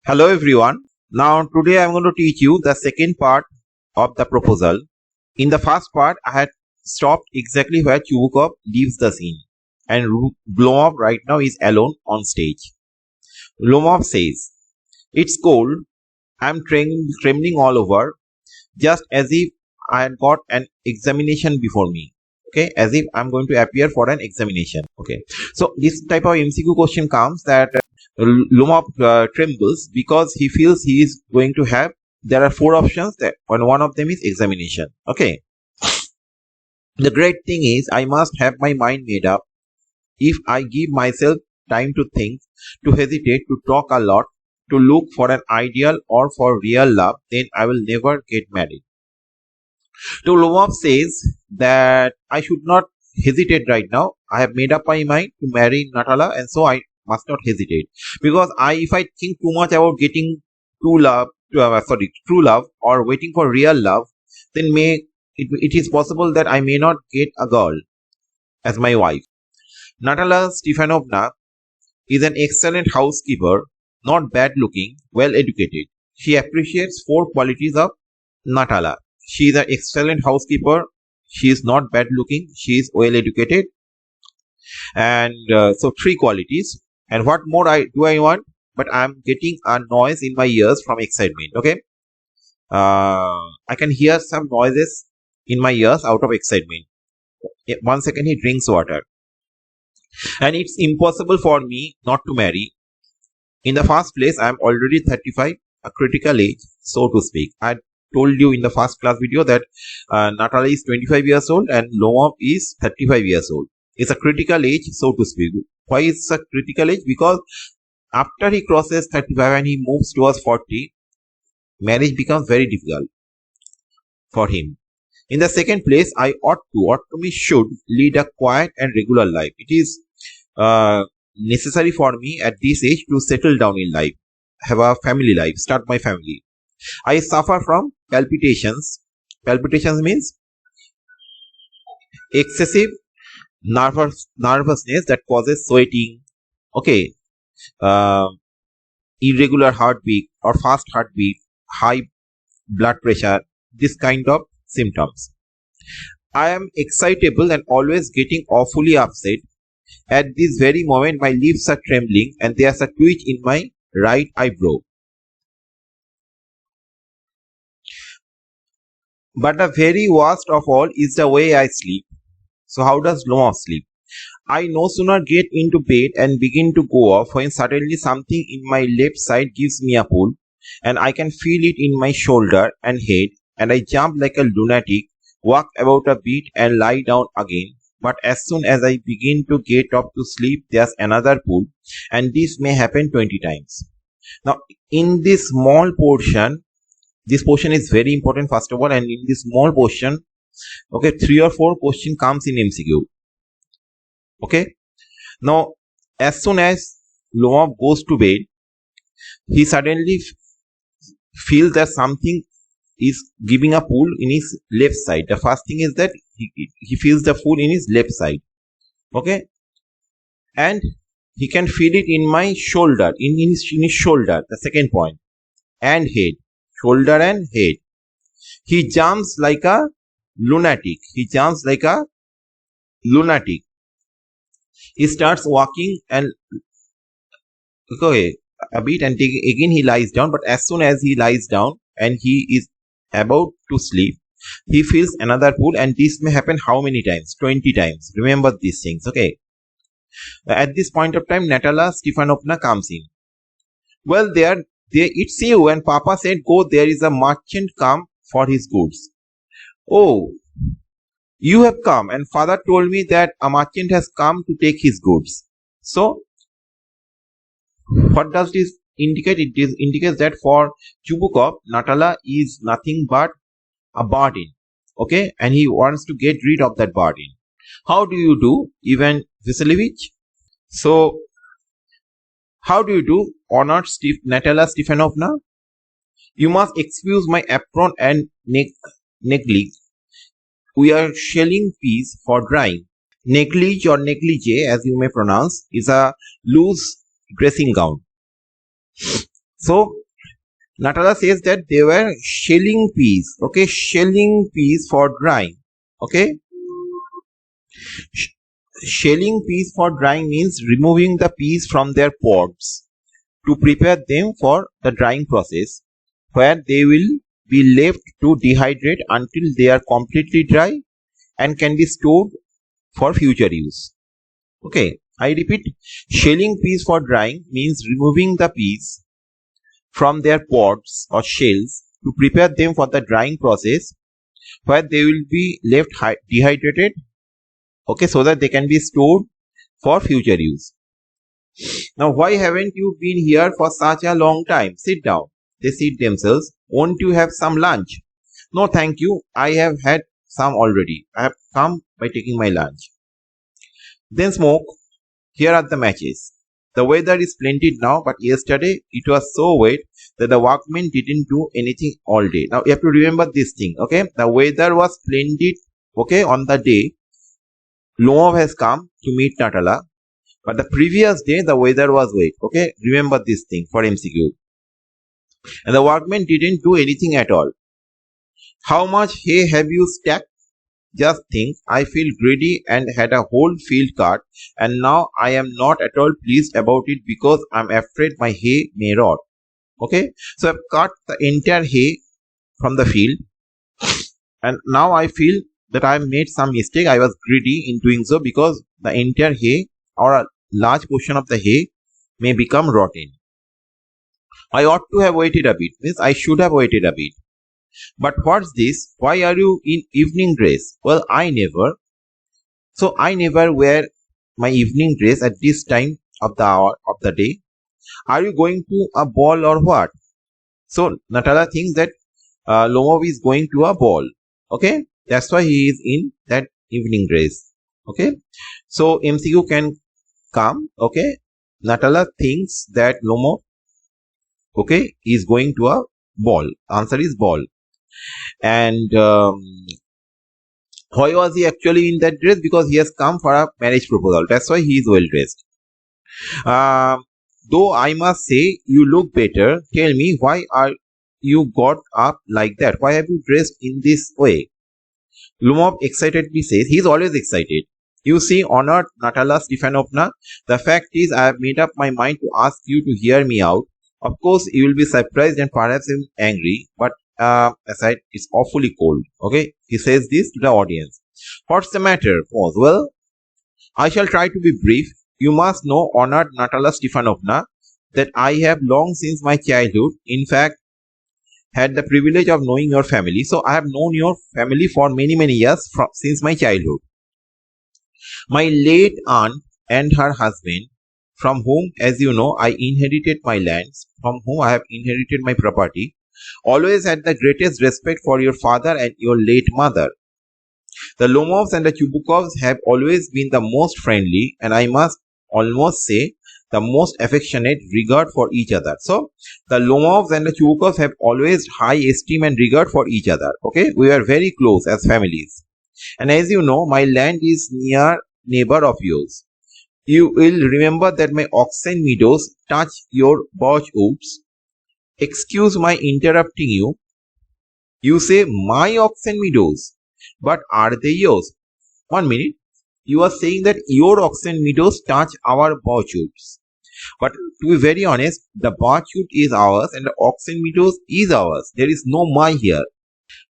Hello everyone. Now today I'm going to teach you the second part of the proposal. In the first part I had stopped exactly where Chubukov leaves the scene and Lomov right now is alone on stage. Lomov says, "It's cold, I'm trembling all over, just as if I had got an examination before me." Okay, as if I'm going to appear for an examination. Okay, so this type of MCQ question comes that Lomov trembles because he feels he is going to have. There are four options, that and one of them is examination. Okay, the great thing is I must have my mind made up. If I give myself time to think, to hesitate, to talk a lot, to look for an ideal or for real love, then I will never get married. So Lomov says that I should not hesitate right now. I have made up my mind to marry Natala, and so I must not hesitate, because if I think too much about getting true love, or waiting for real love, then it is possible that I may not get a girl as my wife. Natala Stefanovna is an excellent housekeeper, not bad looking, well educated. She appreciates four qualities of Natala. She is an excellent housekeeper. She is not bad looking. She is well educated. And so three qualities. And what more I want? But I am getting a noise in my ears from excitement. Okay. I can hear some noises in my ears out of excitement. 1 second, he drinks water. And it's impossible for me not to marry. In the first place, I am already 35, a critical age, so to speak. I told you in the first class video that Natala is 25 years old and Lomov is 35 years old. It's a critical age, so to speak. Why is it a critical age? Because after he crosses 35 and he moves towards 40, marriage becomes very difficult for him. In the second place, I should lead a quiet and regular life. It is necessary for me at this age to settle down in life, have a family life, start my family. I suffer from palpitations. Palpitations means excessive nervousness that causes sweating, okay, irregular heartbeat or fast heartbeat, high blood pressure, this kind of symptoms. I am excitable and always getting awfully upset. At this very moment, my lips are trembling and there's a twitch in my right eyebrow. But the very worst of all is the way I sleep. So how does Lomov sleep? I no sooner get into bed and begin to go off when suddenly something in my left side gives me a pull, and I can feel it in my shoulder and head, and I jump like a lunatic, walk about a bit and lie down again. But as soon as I begin to get up to sleep, there's another pull, and this may happen 20 times. Now, in this small portion, this portion is very important first of all, and in this small portion, okay, 3 or 4 question comes in MCQ. Okay, now as soon as Lomov goes to bed, he suddenly feels that something is giving a pull in his left side. The first thing is that he feels the pull in his left side. Okay, and he can feel it in my shoulder, in his shoulder. The second point, and head, shoulder and head. He jumps like a lunatic. He starts walking and okay, a bit, and again he lies down. But as soon as he lies down and he is about to sleep, he feels another pull, and this may happen how many times? 20 times. Remember these things. Okay. At this point of time, Natala Stefanovna comes in. Well, it's you, and Papa said, go, there is a merchant come for his goods. Oh, you have come, and father told me that a merchant has come to take his goods. So, what does this indicate? It indicates that for Chubukov, Natala is nothing but a burden. Okay, and he wants to get rid of that burden. How do you do, Ivan Vasilevich? So, how do you do, honored Natala Stefanovna? You must excuse my apron and negligee. We are shelling peas for drying. Negligee or negligee, as you may pronounce, is a loose dressing gown. So Natala says that they were shelling peas. Okay, shelling peas for drying. Okay, shelling peas for drying means removing the peas from their pods to prepare them for the drying process, where they will be left to dehydrate until they are completely dry and can be stored for future use. Okay, I repeat, shelling peas for drying means removing the peas from their pods or shells to prepare them for the drying process, where they will be left dehydrated, okay, so that they can be stored for future use. Now, why haven't you been here for such a long time? Sit down. They seat themselves. Won't you have some lunch? No, thank you. I have had some already. I have come by taking my lunch. Then smoke. Here are the matches. The weather is splendid now, but yesterday it was so wet that the workmen didn't do anything all day. Now you have to remember this thing, okay? The weather was splendid, okay, on the day Lomov has come to meet Natala, but the previous day the weather was wet, okay? Remember this thing for MCQ. And the workmen didn't do anything at all. How much hay have you stacked? Just think, I feel greedy and had a whole field cut, and now I am not at all pleased about it because I am afraid my hay may rot. Okay, so I've cut the entire hay from the field, and now I feel that I made some mistake. I was greedy in doing so because the entire hay or a large portion of the hay may become rotten. I ought to have waited a bit. Means I should have waited a bit. But what's this? Why are you in evening dress? Well, I never wear my evening dress at this time of the hour of the day. Are you going to a ball or what? So Natala thinks that Lomov is going to a ball. Okay, that's why he is in that evening dress. Okay, so MCQ can come. Okay, Natala thinks that Lomov, okay, is going to a ball. Answer is ball. And why was he actually in that dress? Because he has come for a marriage proposal. That's why he is well dressed. Though I must say you look better. Tell me, why are you got up like that? Why have you dressed in this way? Lomov excitedly says, he is always excited. You see, honored Natala Stefanovna, the fact is I have made up my mind to ask you to hear me out. Of course, you will be surprised and perhaps even angry, but aside, it's awfully cold. Okay, he says this to the audience. What's the matter? Pause. Well, I shall try to be brief. You must know, honored Natala Stefanovna, that I have long since my childhood, in fact, had the privilege of knowing your family. So I have known your family for many years since my childhood. My late aunt and her husband, from whom, as you know, I inherited my lands, from whom I have inherited my property, always had the greatest respect for your father and your late mother. The Lomovs and the Chubukovs have always been the most friendly, and I must almost say the most affectionate regard for each other. So the Lomovs and the Chubukovs have always high esteem and regard for each other. Okay, we are very close as families. And as you know, my land is near neighbor of yours. You will remember that my oxen meadows touch your birch woods. Excuse my interrupting you. You say my oxen meadows, but are they yours? 1 minute. You are saying that your oxen meadows touch our birch woods. But to be very honest, the birch wood is ours and the oxen meadows is ours. There is no my here.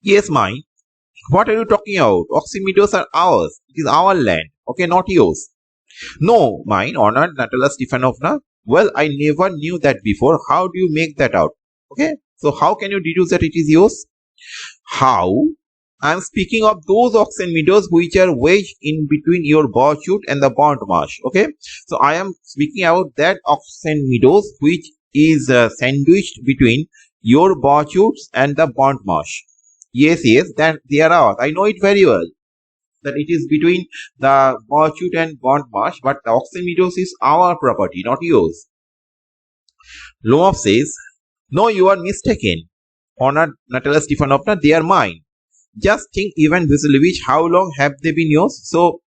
Yes, mine. What are you talking about? Oxen meadows are ours. It is our land. Okay, not yours. No, mine, honored Natala Stefanovna. Well, I never knew that before. How do you make that out? Okay, so how can you deduce that it is yours? How? I am speaking of those oxen meadows which are wedged in between your birch wood and the burnt marsh. Okay, so I am speaking about that oxen meadows which is sandwiched between your birch woods and the burnt marsh. Yes, that they are ours. I know it very well, that it is between the birch wood and burnt marsh, but the oxen meadows is our property, not yours. Lomov says, no, you are mistaken, honored Natala Stefanovna, they are mine. Just think, Ivan Vasilevich, how long have they been yours? So,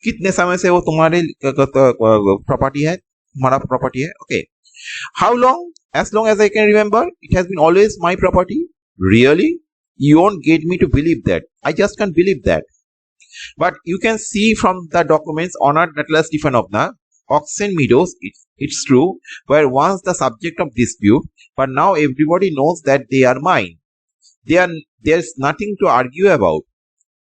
कितने समय से वो तुम्हारे property है, तुम्हारा property है? Okay. How long? As long as I can remember, it has been always my property. Really? You won't get me to believe that. I just can't believe that. But you can see from the documents honored Natala Stefanovna, Oxen Meadows, it's true, were once the subject of dispute, but now everybody knows that they are mine. There's nothing to argue about.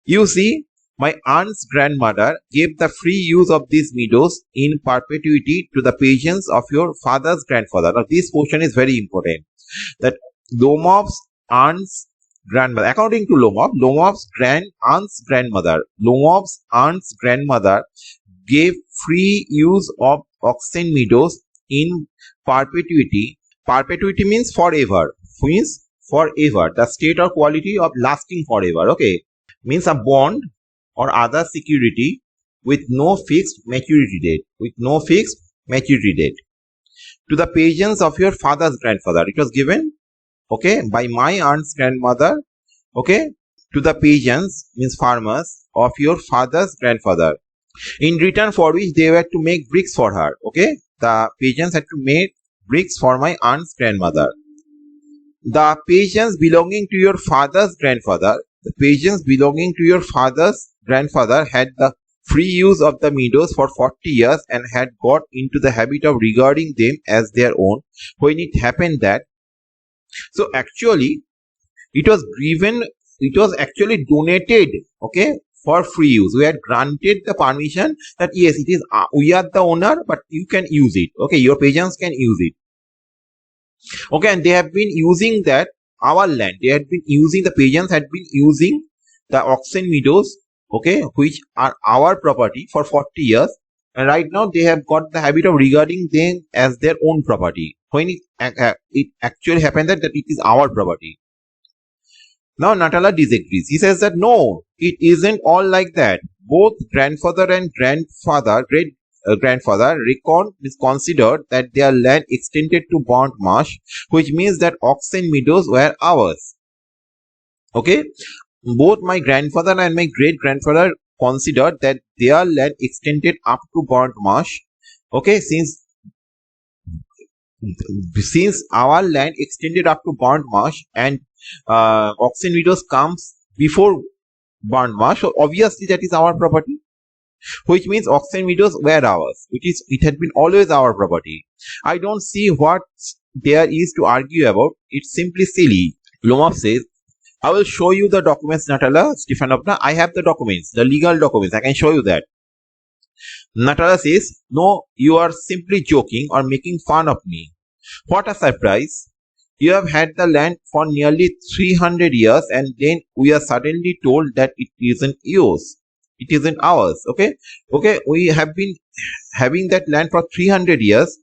You see, my aunt's grandmother gave the free use of these meadows in perpetuity to the patients of your father's grandfather. Now, this portion is very important. That Lomov's aunt's grandmother, according to Lomov's aunt's grandmother gave free use of Oxen Meadows in perpetuity. Perpetuity means forever. The state or quality of lasting forever. Okay, means a bond or other security with no fixed maturity date. To the patients of your father's grandfather. It was given, okay, by my aunt's grandmother, okay, to the patients, means farmers, of your father's grandfather, in return for which they were to make bricks for her. Okay, the patients had to make bricks for my aunt's grandmother. The patients belonging to your father's grandfather had the free use of the meadows for 40 years and had got into the habit of regarding them as their own when it happened that. So actually, it was actually donated, okay, for free use. We had granted the permission that yes, it is we are the owner, but you can use it. Okay, your patients can use it. Okay, and they have been using that our land. The patients had been using the Oxen Meadows, okay, which are our property for 40 years, and right now they have got the habit of regarding them as their own property when it actually happened that it is our property. Now Natala disagrees. He says that no, it isn't all like that. Both grandfather and great grandfather considered that their land extended to Burnt Marsh, which means that Oxen Meadows were ours. Okay, both my grandfather and my great grandfather considered that their land extended up to Burnt Marsh. Okay, since our land extended up to Burnt Marsh and Oxen Meadows comes before Burnt Marsh, so obviously that is our property, which means Oxen Meadows were ours. It had been always our property. I don't see what there is to argue about. It's simply silly. Lomov says, I will show you the documents, Natala Stefanovna. I have the documents, the legal documents. I can show you that. Natala says, no, you are simply joking or making fun of me. What a surprise. You have had the land for nearly 300 years and then we are suddenly told that it isn't yours. It isn't ours. Okay, we have been having that land for 300 years.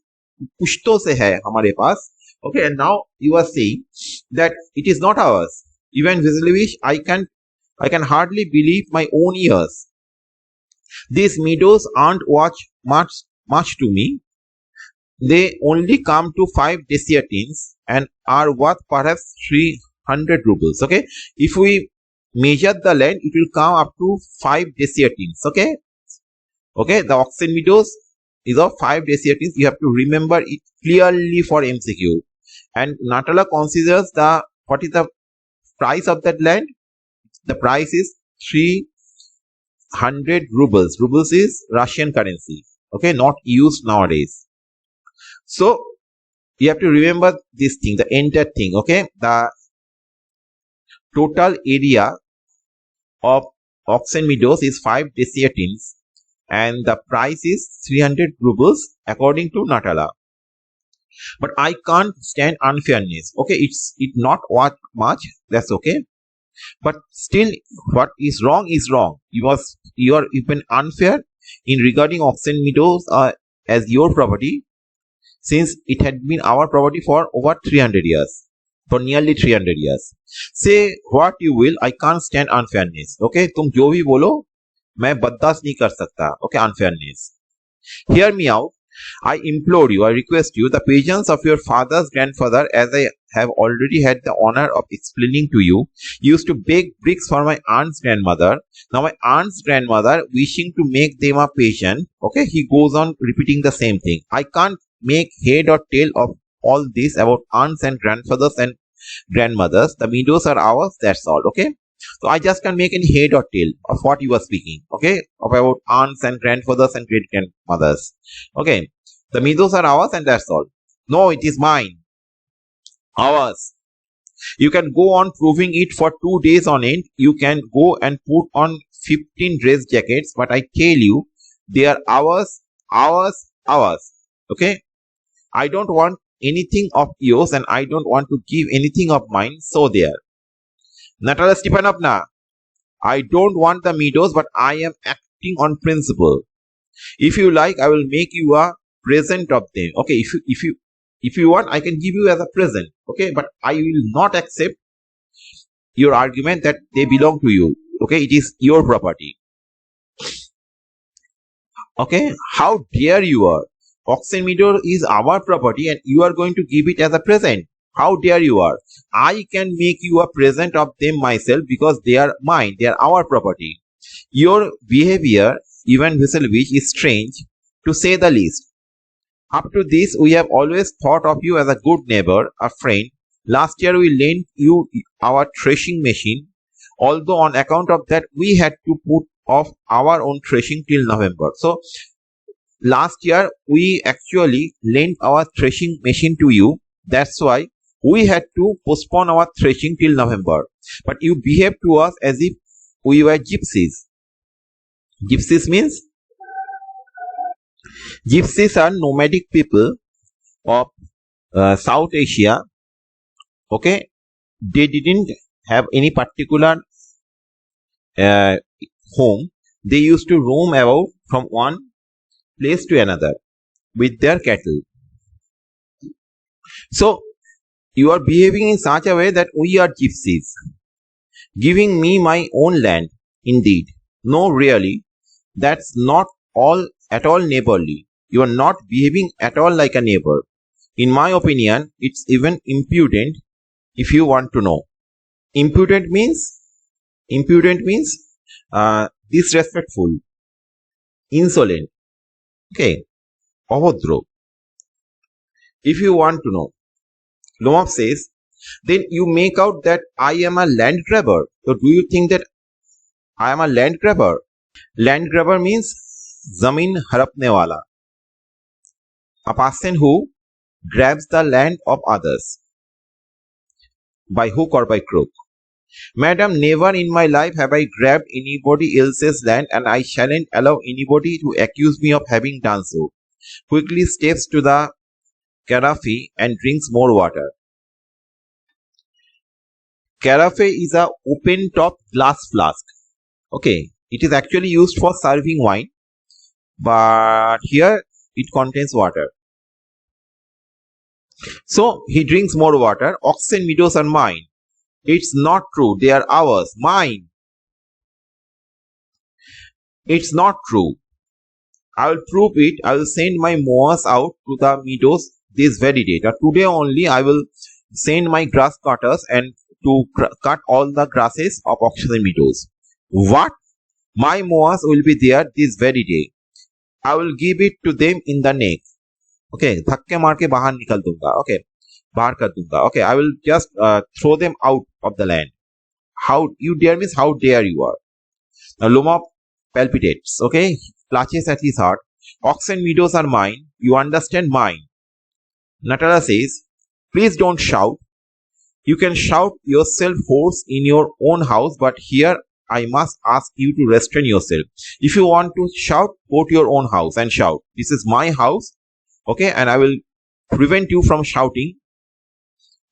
Pushto se hai hamare paas. Okay, and now you are saying that it is not ours. Even Vasilyevich, I can hardly believe my own ears. These meadows aren't worth much to me. They only come to 5 desiatins and are worth perhaps 300 rubles. Okay, if we measure the land, it will come up to 5 desiatins. Okay, the Oxen Meadows is of 5 desiatins. You have to remember it clearly for MCQ. And Natala considers what is the price of that land? The price is 300 rubles. Rubles is Russian currency. Okay, not used nowadays. So you have to remember this thing, the entire thing. Okay, the total area of Oxen Meadows is 5 desiatins and the price is 300 rubles according to Natala. But I can't stand unfairness. Okay, it's not worth much. That's okay. But still, what is wrong is wrong. You are even unfair in regarding Oxen Meadows as your property, since it had been our property for over 300 years. For nearly 300 years. Say what you will, I can't stand unfairness. Okay, तुम जो भी बोलो, मैं बर्दाश्त नहीं कर सकता. Okay, unfairness. Hear me out. I implore you, I request you, the patience of your father's grandfather, as I have already had the honor of explaining to you, used to bake bricks for my aunt's grandmother. Now my aunt's grandmother, wishing to make them a patient, okay, he goes on repeating the same thing. I can't make head or tail of all this about aunts and grandfathers and grandmothers. The meadows are ours, that's all. Okay, so I just can make any head or tail of what you are speaking. Okay, of about aunts and grandfathers and great grandmothers. Okay, the meadows are ours and that's all. No, it is mine. Ours. You can go on proving it for 2 days on end. You can go and put on 15 dress jackets, but I tell you, they are ours, ours, ours. Okay, I don't want anything of yours and I don't want to give anything of mine. So there. Natalia Stepanovna, I don't want the meadows, but I am acting on principle. If you like, I will make you a present of them. Okay, if you want, I can give you as a present. Okay, but I will not accept your argument that they belong to you. Okay, it is your property. Okay, how dare you are? Oxen meadow is our property and you are going to give it as a present. How dare you are? I can make you a present of them myself because they are mine. They are our property. Your behavior, even Veselovich, is strange to say the least. Up to this, we have always thought of you as a good neighbor, a friend. Last year, we lent you our threshing machine, although on account of that, we had to put off our own threshing till November. So, last year, we actually lent our threshing machine to you. That's why we had to postpone our threshing till November. But you behaved to us as if we were gypsies. Gypsies means? Gypsies are nomadic people of South Asia. Okay, they didn't have any particular home. They used to roam about from one place to another with their cattle. So you are behaving in such a way that we are gypsies, giving me my own land. Indeed, no, really, that's not all at all neighborly. You are not behaving at all like a neighbor. In my opinion, it's even impudent. If you want to know, impudent means disrespectful, insolent. Okay, Obhodro. If you want to know, Lomov says, then you make out that I am a land grabber. So do you think that I am a land grabber? Land grabber means zamin harapne wala, a person who grabs the land of others by hook or by crook. Madam, never in my life have I grabbed anybody else's land and I shan't allow anybody to accuse me of having done so. Quickly steps to the carafe and drinks more water. Carafe is a open top glass flask. Okay, it is actually used for serving wine, but here it contains water. So he drinks more water. Oxen meadows are mine. It's not true. They are ours. Mine. It's not true. I will prove it. I will send my mowers out to the meadows this very day. Today only I will send my grass cutters and to cut all the grasses of Oxen meadows. What? My mowers will be there this very day. I will give it to them in the neck. Okay, धक्के मार के बाहर निकल दूंगा. Okay, बाहर कर दूंगा. Okay, I will just throw them out of the land. How you dare means how dare you are. Now Lomov palpitates. Okay, clutches at his heart. Oxen meadows are mine. You understand, mine. Natala says, please don't shout. You can shout yourself hoarse in your own house, but here I must ask you to restrain yourself. If you want to shout, go to your own house and shout. This is my house. Okay, and I will prevent you from shouting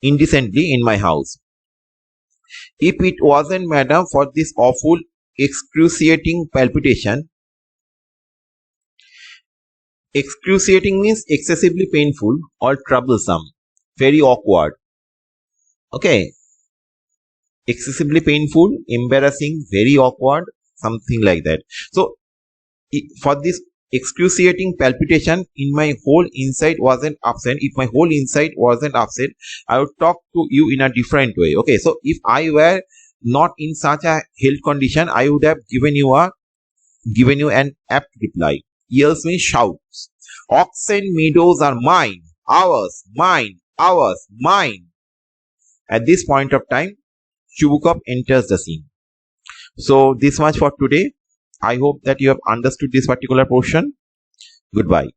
indecently in my house. If it wasn't, madam, for this awful, excruciating palpitation, excruciating means excessively painful or troublesome, very awkward. Okay, excessively painful, embarrassing, very awkward, something like that. So, for this excruciating palpitation in my whole inside wasn't upset. If my whole inside wasn't upset, I would talk to you in a different way. Okay, so if I were not in such a health condition, I would have given you an apt reply. Yells means shouts. Oxen meadows are mine, ours, mine, ours, mine. At this point of time, Chubukov enters the scene. So this much for today. I hope that you have understood this particular portion. Goodbye.